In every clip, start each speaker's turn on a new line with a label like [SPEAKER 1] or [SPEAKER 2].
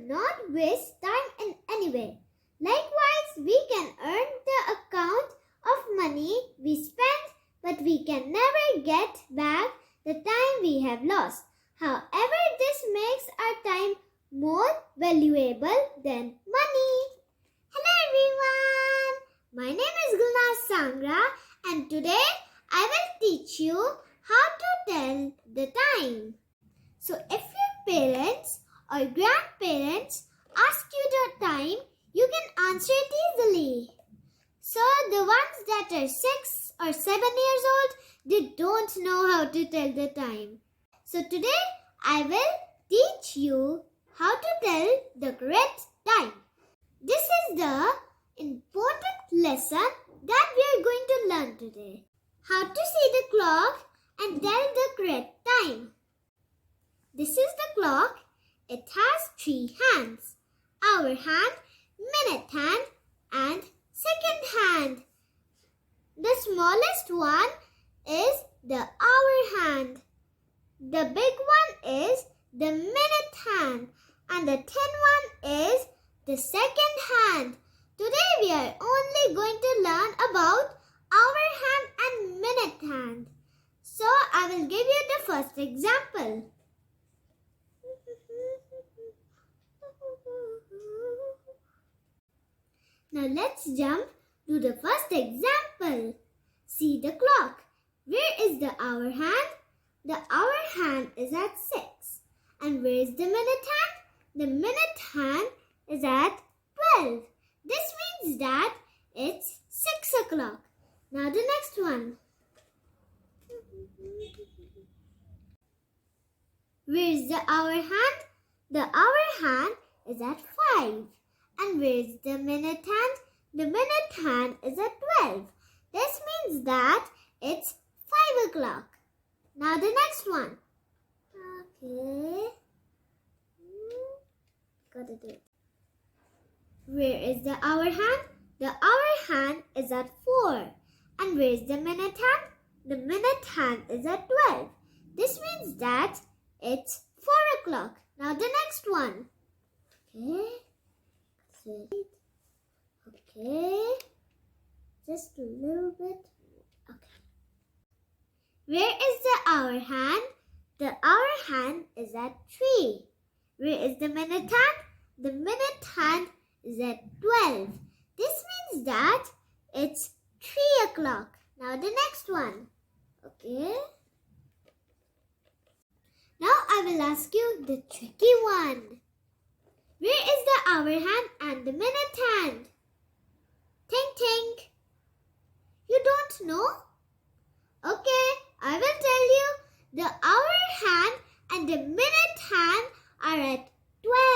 [SPEAKER 1] not waste time in any way. Likewise, we can earn the account of money we spend, but we can never get back the time we have lost. However, this makes our time more valuable than money. Hello everyone, my name is Gulnaaz Sangra, and today I will teach you how to tell the time. So if your parents or grandparents ask you the time, you can answer it easily. So the ones that are 6 or 7 years old, they don't know how to tell the time. So today I will teach you how to tell the correct time. This is the important lesson that we are going to learn today. How to see the clock and tell the correct time. This is the clock. It has 3 hands. Hour hand, minute hand and second hand. The smallest one is the hour hand. The big one is the minute hand and the thin one is the second hand. Today we are only going to learn about hour hand and minute hand. So I will give you the first example. Now let's jump to the first example. See the clock. Where is the hour hand? The hour hand is at 6. And where is the minute hand? The minute hand is at 12. This means that it's 6 o'clock. Now the next one. Where is the hour hand? The hour hand is at 5. And where is the minute hand? The minute hand is at 12. This means that it's 5 o'clock. Now the next one. Okay. Gotta do it. Where is the hour hand? The hour hand is at 4. And where is the minute hand? The minute hand is at 12. This means that it's 4 o'clock. Now the next one. Okay. Just a little bit. Okay. Where is the hour hand? The hour hand is at 3. Where is the minute hand? The minute hand is at 12. This means that it's 3 o'clock. Now the next one. Okay. Now I will ask you the tricky one. Where is the hour hand and the minute hand? Think, think. You don't know? Okay, I will tell you. The hour hand and the minute hand are at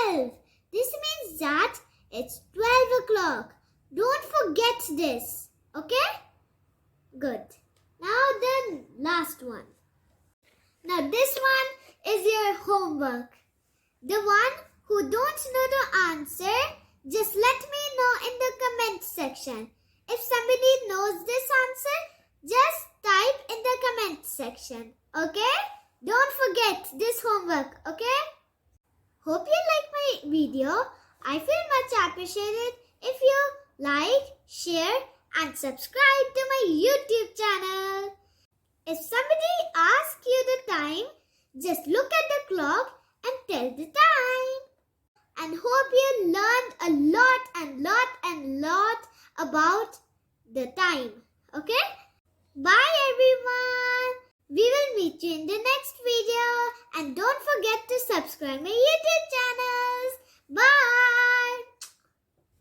[SPEAKER 1] 12. This means that it's 12 o'clock. Don't forget this. Okay? Good. Now the last one. Now this one is your homework. The one who don't know the answer, just let me know in the comment section. If somebody knows this answer, just type in the comment section. Okay? Don't forget this homework. Okay? Hope you like my video. I feel much appreciated if you like, share and subscribe to my YouTube channel. If somebody asks you the time, just look at the clock and tell the time. And hope you learned a lot about the time. Okay? Bye everyone. We will meet you in the next video. And don't forget to subscribe my